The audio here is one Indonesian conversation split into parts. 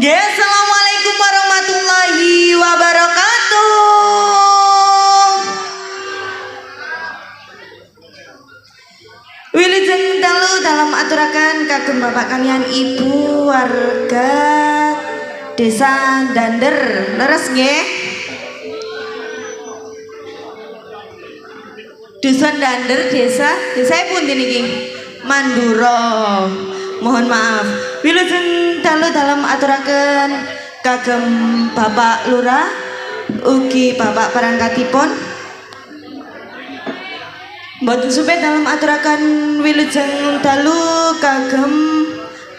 Assalamualaikum warahmatullahi wabarakatuh. Wilujeng dalu dalam aturakan kagem bapak kalian ibu warga desa Dander leres nggih. Dusun Dander desa pundi niki? Mandura. Mohon maaf. Wilujeng dalu dalam aturaken kagem Bapak Lurah ugi Bapak perangkatipun. Mboten supe dalam aturaken wilujeng dalu kagem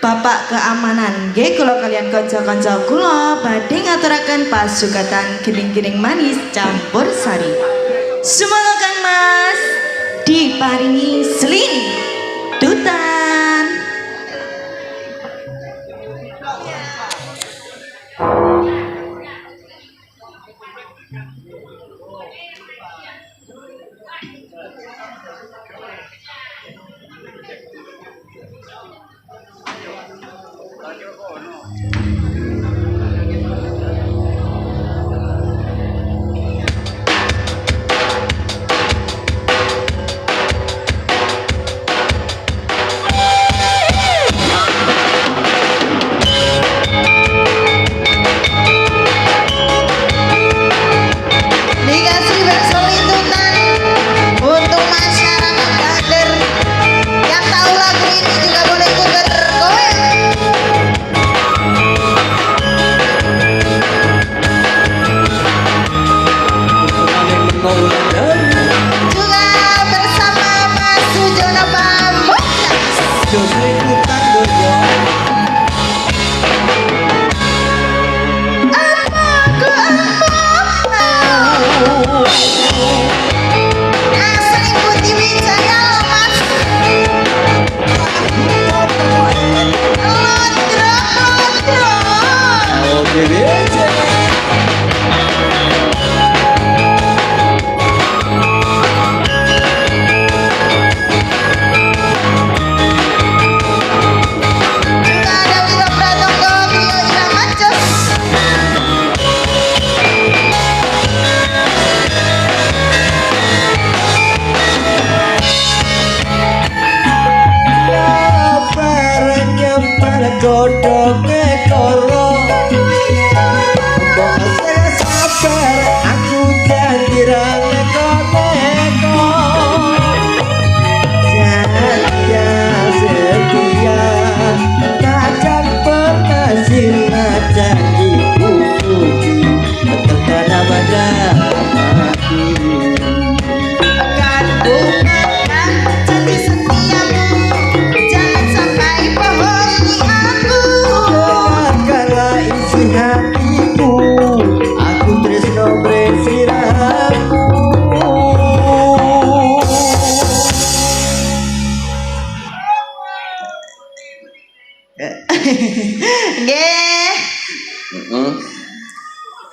Bapak keamanan. Nggih kula kalian kanca-kanca kula badhe ngaturaken pasugatan giling-giling manis campur sari. Semoga Kang Mas diparingi selintutan.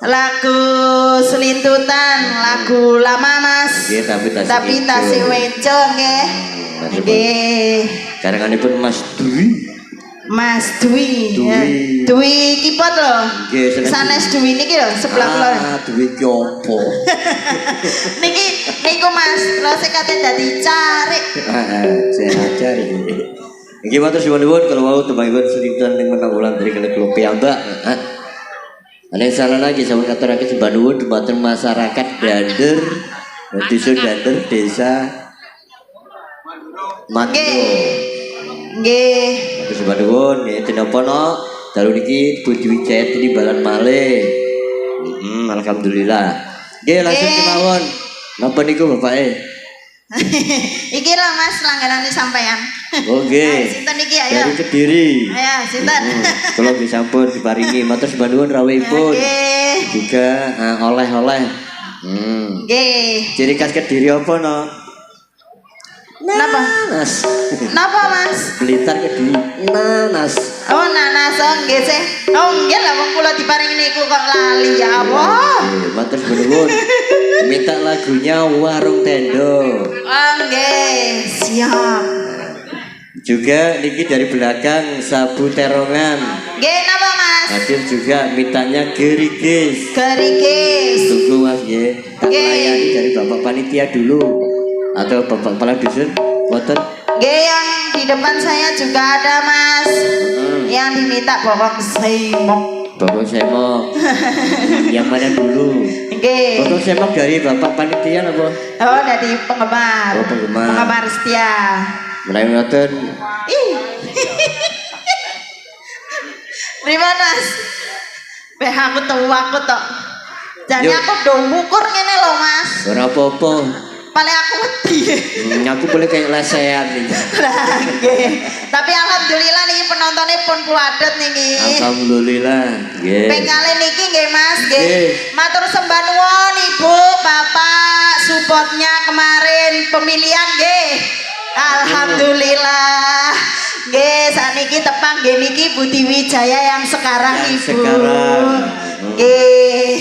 Lagu selintutan, lagu lama Mas. Tapi tasih weco nggih. Nggih. Karanganipun Mas Dwi. Mas Dwi. Dwi kipot lho. Nggih, sanes Dwi niki lho sebelah kula. Dwi ki opo? Niku Mas, lho sing kate dadi carik. Saya cari. Nggih matur suwun kalau mau tembangipun selintutan ning menanggulan dari kene kula piyambak. Ada yang salah lagi sama kata rakyat Sebanuun dumateng masyarakat Dander, dusun Dander, desa Mandro. Nggih. Terus Sebanuun, ya tinapa no, dalu niki Budi Wijaya ini balan malih. Alhamdulillah. Nggih langsung kemawon. Napa niku Bapak Iki lho Mas langganane sampean. Oke. Sinten iki ayo? Dari Kediri. Ayo sinten? Kula nggih sampun diparingi matur Sebanuun rawuhipun. Juga oleh-oleh. Nggih. Ciri khas Kediri apa no? Nanas. Napa Mas? Blitar Kediri. Nanas. Oh nanas nggih sih. Oh nggih lah wong kula diparingi niku kok lali ya Allah. Matur nuwun. Minta lagunya Warung Tendo. Oh nggih, siap. Juga niki dari belakang Sabu Terongan. Nggih napa Mas? Hadir juga mintanya Gerigis. Gerigis. Tunggu Mas nggih. Tak layani dari Bapak Panitia dulu atau Bapak Kepala Dusun. Wonten. Nggih yang di depan saya juga ada Mas. Yang diminta Bapak Semok. Bapak Semok. Yang mana dulu? Nggih. Foto semak dari Bapak panitia apa? Oh, dari penggemar. Oh, penggemar. Penggemar setia. Menawi ngoten. Ih. Terima Mas. Beh aku tok. Jadi Yuk. aku do ngukur ngene lho Mas. Ora apa-apa. Paling aku wedi. Aku boleh kayak lesehan nih. Lah nggih. Tapi alhamdulillah niki penontonnya pun kuadet niki. Alhamdulillah. Nggih. Pengale niki nggih Mas, nggih. Nggih. Matur sembah nuwun Ibu, Bapak, supportnya kemarin pemilihan nggih. Alhamdulillah. Nggih, saniki tepang nggih niki Budi Wijaya yang sekarang Yang Ibu. sekarang. Nggih.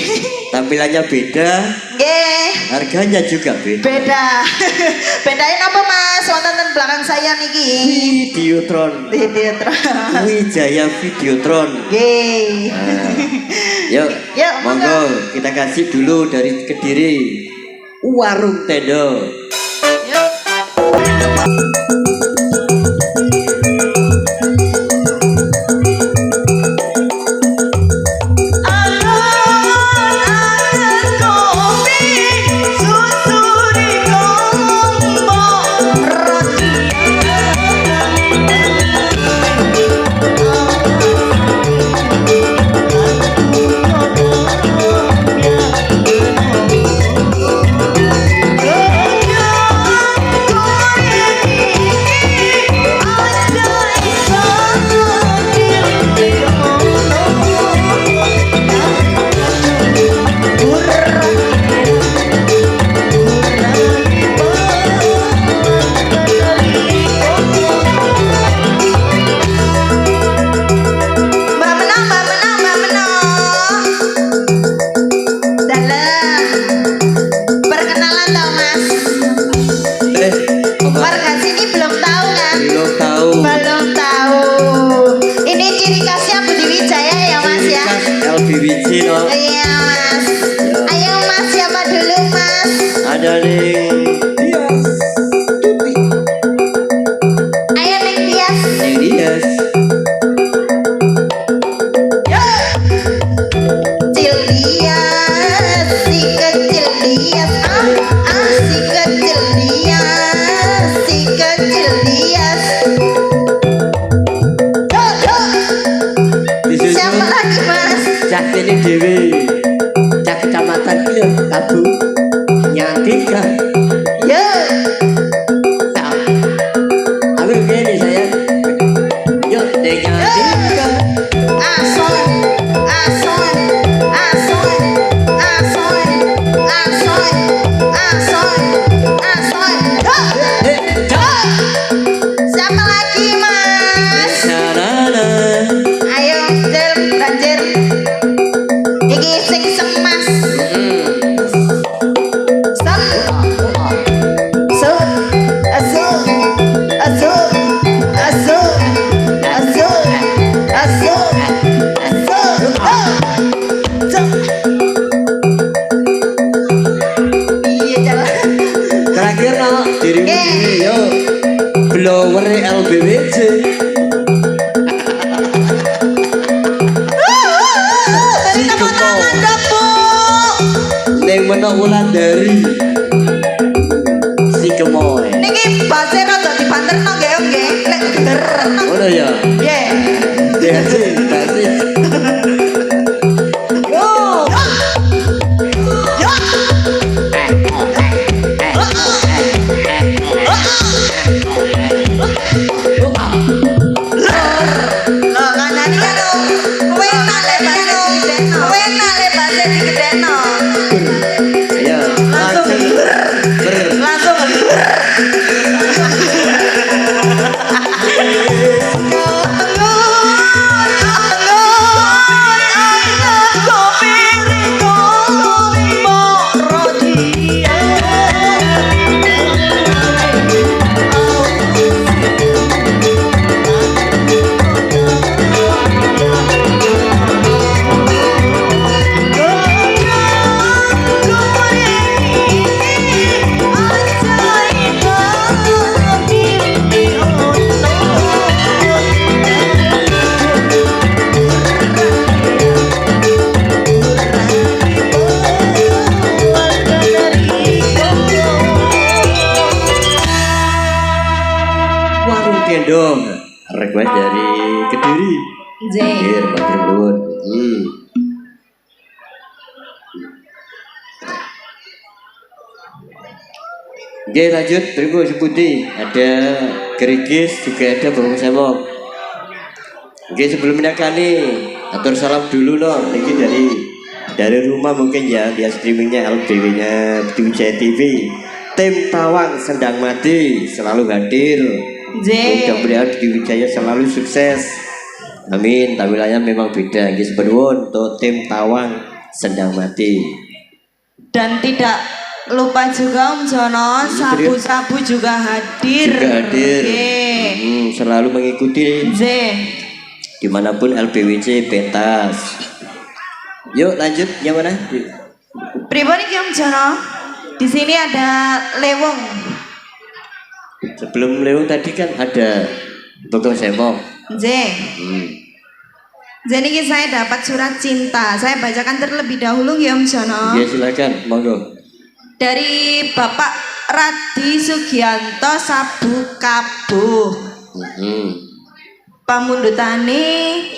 Tampilannya beda, Nggih. harganya juga beda. Beda. Bedain apa Mas? Wonten ten belakang saya niki. Videotron. Videotron. Wijaya Videotron. Nggih. Nah, yuk, Yuk, monggo kita kasih dulu dari Kediri. Warung Tendo. Yuk. Mbak Menong. Dalam. Perkenalan tau Mas. Apa? Warga sini belum tahu kan? Belum tahu. Belum tahu. Ini ciri khasnya Budi Wijaya ya Mas ya. LBWC no. Iya Mas. Ayo Mas siapa dulu Mas? Ada nih. Dias. Tuti. Ayo Neng Dias. Neng Dias. Kecil Dias, si kecil Dias, si kecil Dias, si kecil Dias. Disusul Siapa lagi Mas? Cak ini Dewi. Cak kecamatan Kilo Kabu. Nyantika. Yuk. Tak. Aku begini saya. Yuk, Neng Nyantika. Ason, ason, ason, ason, ason, ason, ason. Eh, Cak. Siapa lagi Mas? Sarana. Ayo, Jel, banjir. Iki sing semas. Sem. So, aso, aso, aso, aso, aso, aso. So. Iya jalan. Terakhir no dirimu sendiri yo. Blower LBWC. Dari tepuk tangan dong Bu. Neng menok Wulandari. Si Gemoy. Niki base rada dibanterno nggih Om nggih. Lek geger. Ngono ya. Nggih. Dasi, dasi. Yo. Yo. Lah kanane kan kowe nak lebase digedeno. Kowe nak lebase digedeno. Ayo, langsung dong. Request dari Kediri. J. Nggih, matur nuwun. Oke lanjut berikut sebuti ada Gerigis juga ada Bang Semok. Oke sebelum kali atur salam dulu loh ini dari rumah mungkin ya dia streamingnya LBW-nya Wijaya TV. Tim Tawang Sendang Mati selalu hadir. Mudah-mudahan di Wijaya selalu sukses. Amin. Tampilannya memang beda. Gis berwon untuk tim Tawang Sendang Mati. Dan tidak lupa juga Om Jono, sabu-sabu juga hadir. Selalu mengikuti dimanapun LBWC pentas. Yuk lanjut yang mana? Pribadi Om Jono, di sini ada Lewong. Sebelum Lewong tadi kan ada Bogor Semok. Jadi saya dapat surat cinta. Saya bacakan terlebih dahulu ya Om Jono. Ya silakan, monggo. Dari Bapak Radi Sugianto Sabu Kabuh. Pamundutane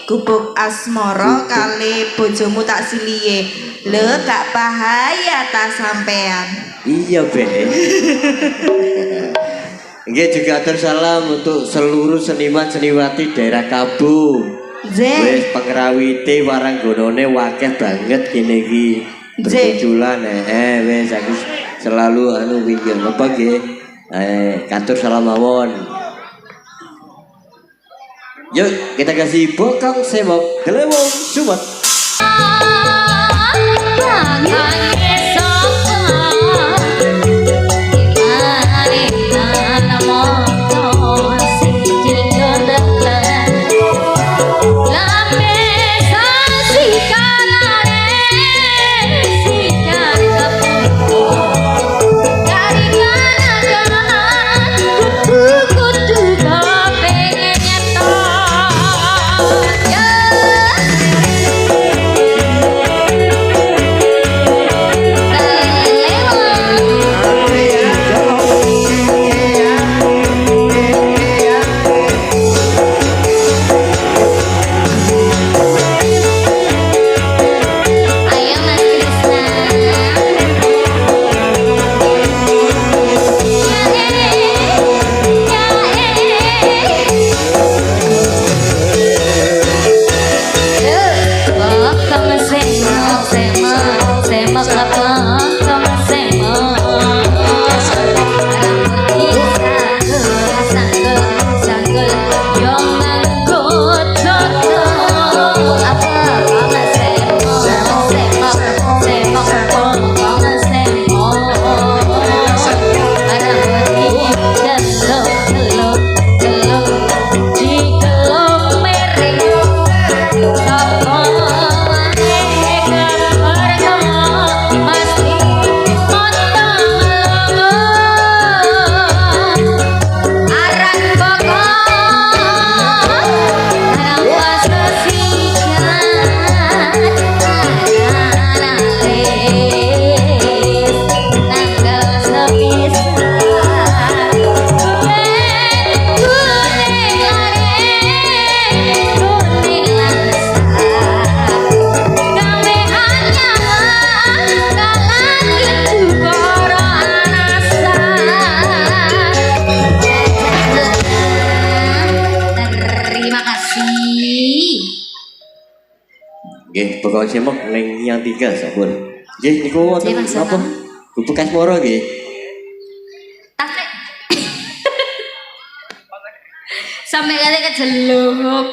gubuk asmoro kali bojomu tak siliye. Le gak bahaya ta sampean. Iya be. Nggih juga atur salam untuk seluruh seniman seniwati daerah Kabuh. Wes pengrawite waranggonone wakeh banget kene iki. Bermunculan wes aku selalu anu wingi apa nggih katur salam mawon. Yuk kita kasih Bokong Semok Gelewong Sumet. Nggih, Bokong Semok ning yang 3 sampun. Nggih niku wonten apa? Gubuk Asmoro nggih. Sampai kali kejeluk.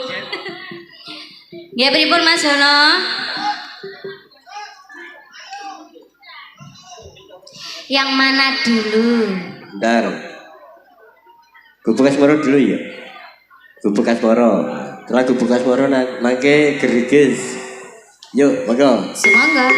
Nggih pripun Mas Jono? Yang mana dulu? Bentar. Gubuk Asmoro dulu ya. Gubuk Asmoro. Setelah Gubuk Asmoro mangke Gerigis. Yuk, monggo. Semoga.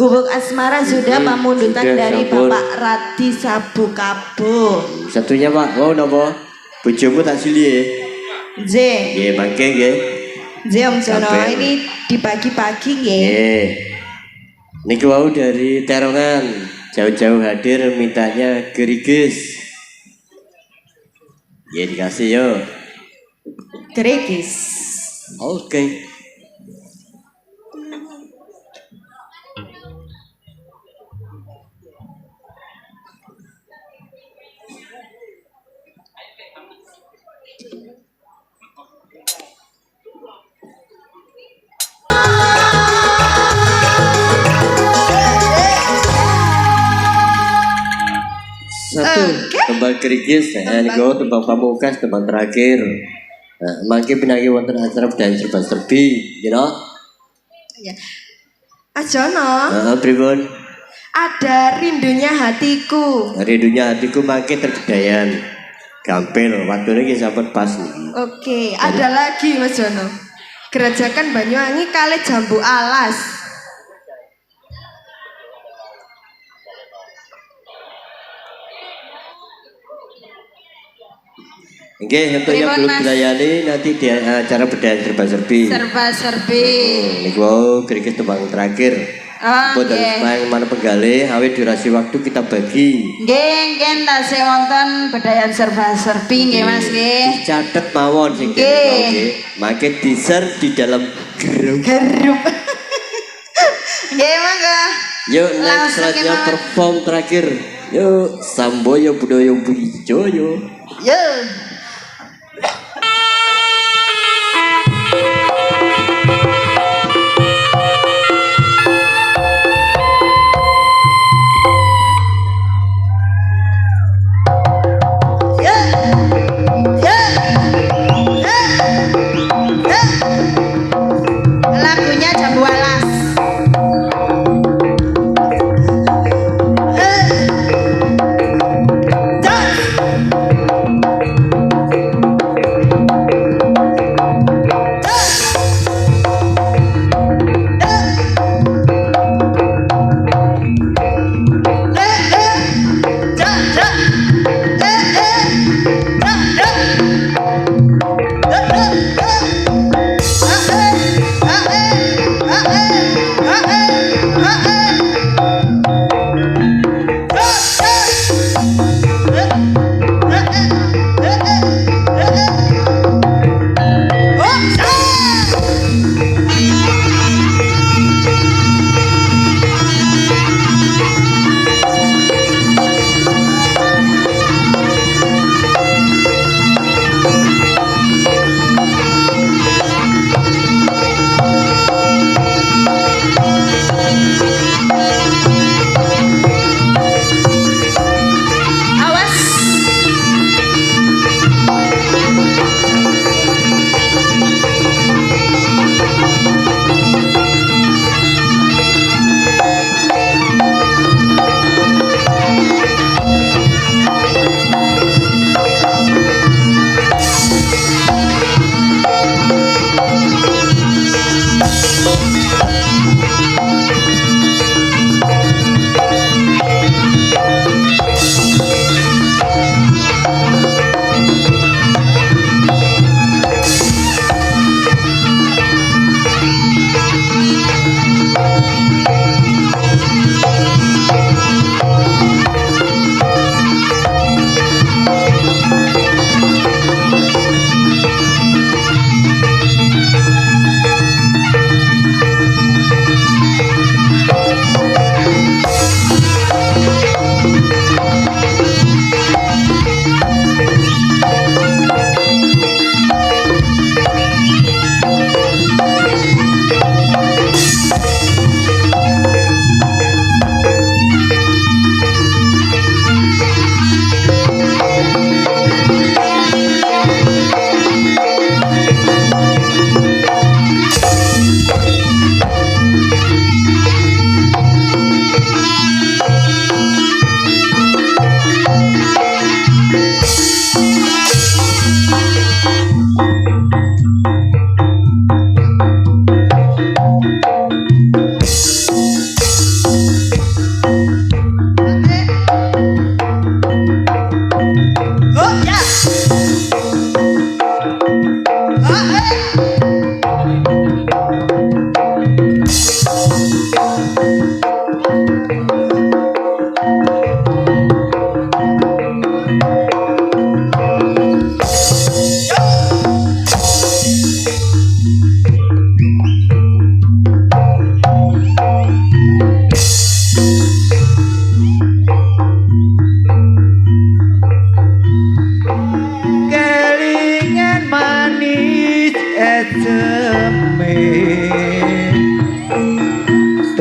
Gubuk asmara sudah pamundutan sudah, dari sampun. Bapak Radi Sabu Kabo. Satunya Pak, mau napa? Bojomu tak silih. Z, Nggih, mangke nggih. Z Om Jono, Sampai. ini di pagi-pagi nggih. Nggih. Niki wau dari Terongan, jauh-jauh hadir mintanya geriges. Ya dikasih yo. Gregis. Oke. Satu tembang kerikis, niku tembang pamungkas, tembang terakhir. Nah, mangke pinangi wonten acara dan serba-serbi, you know. Ya. Ajono, Pripun? ada rindunya hatiku. Rindunya hatiku mangke tergedayan. Gampil, waktune iki sampun pas niki. Oke, ada lagi Mas Jono. Gerajakan Banyuwangi kali Jambu Alas. Nggih, untuk yang Pripun, belum Mas? dilayani nanti di acara bedayan serba-serbi. Serba-serbi. Niku wau kerikis tembang terakhir. Oh, Buat nggih. yang mana penggalih, awet durasi waktu kita bagi. Nggih, nggih tasih wonten bedayan serba-serbi nggih Mas nggih. Dicatet mawon sing Nggih. kene nggih. Make di-share di dalam grup. Gerup. Nggih mangga. Yuk next Langsung selanjutnya gimana? perform terakhir. Yuk Samboyo Budaya Wijoyo. Yo. Lagunya Jambu Alas.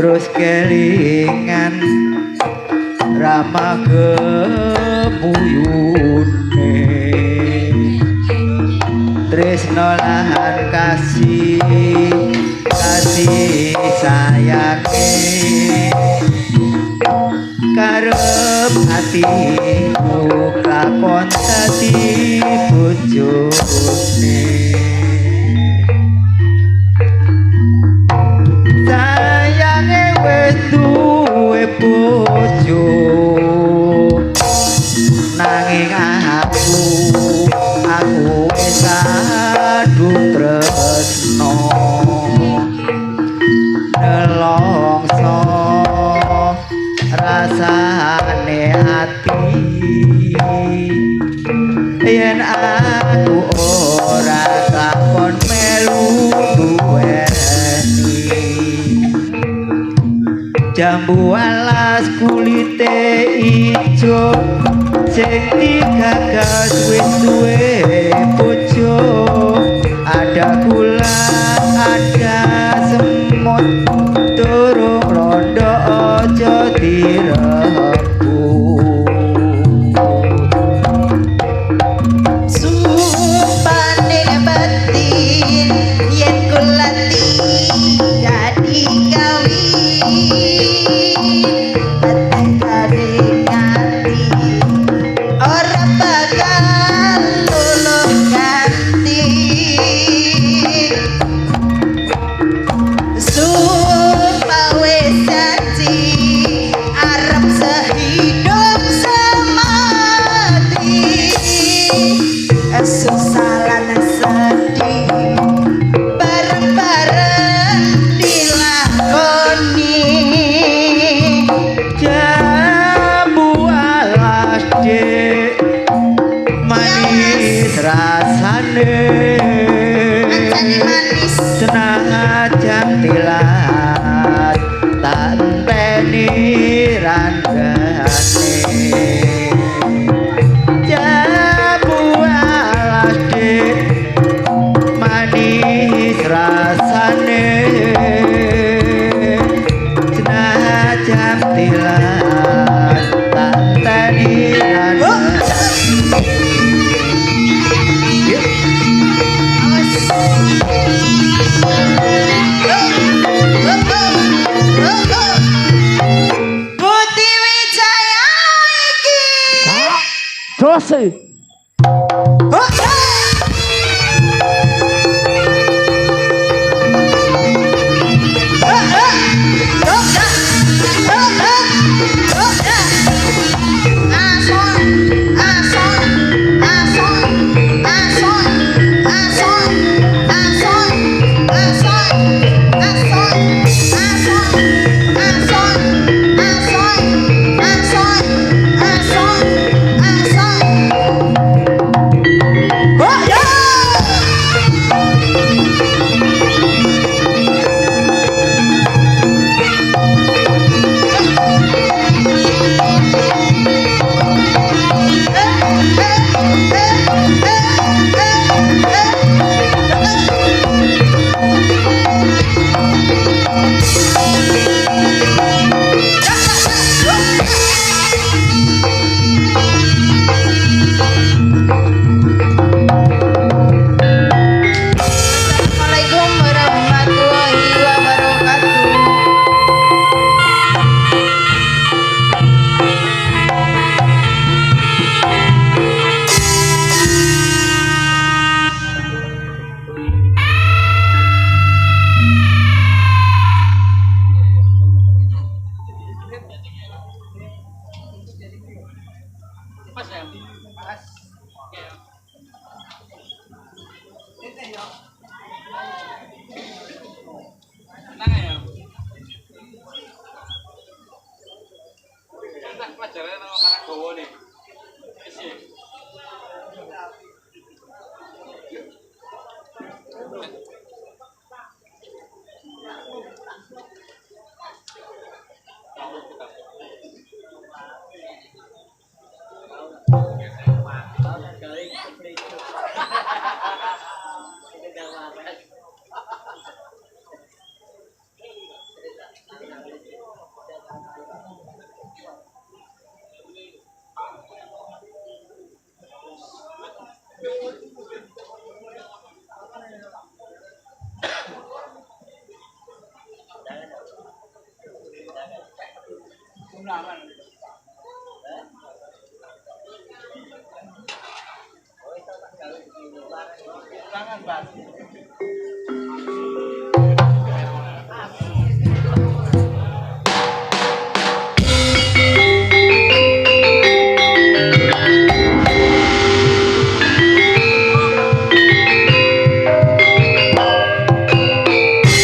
terus kelingan Rama kebuyune tresno lan kasih sayange karep hatiku lakon dadi bojone sayange wis duwe bojo nanging aku wis adung tresno nelongso rasane ati yen aku ora takon melu duweni jambu alas kulite ijo sing digagas wis duwe bojo ada gula ada semut durung rondo aja direbut Sumpane batin yen kulati jadi kawin batin kadek ngati ora bakal luluh ganti sumpah wis janji arep sehidup semati susah lan sedih bareng-bareng dilakoni jambu alas dek manis rasane Mancane manis senajan tilas tak enteni randane jambu alas dek manis rasane senajan tilas tak enteni randane Putih Wijaya iki dosa Tangan, Pak.